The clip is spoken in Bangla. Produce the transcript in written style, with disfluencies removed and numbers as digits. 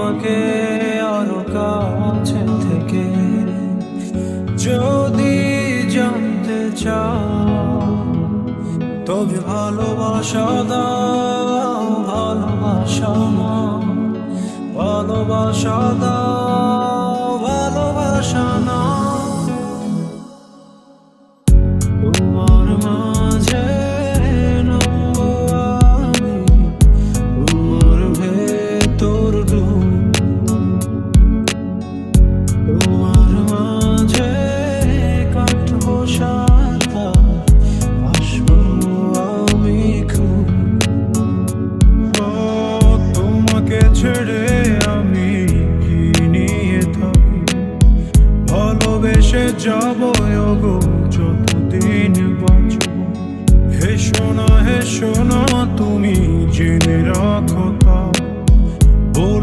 তোমাকে আরো কাছে থেকে যদি জানতে চাও, তবে ভালোবাসা দাও, ভালোবাসা না, ভালোবাসা দাও, ভালোবাসা না। তোমার মাঝে নামবো আমি, তোমার ভেতর ডুব, তোমার মাঝে কাটবো সারা, আসবো আমি খুব। তোমাকে ছেড়ে আমি কি নিয়ে থাকি, ভালোবেসে যাবো গো যতদিন বাঁচব। হেসো না তুমি জেনে রাখো।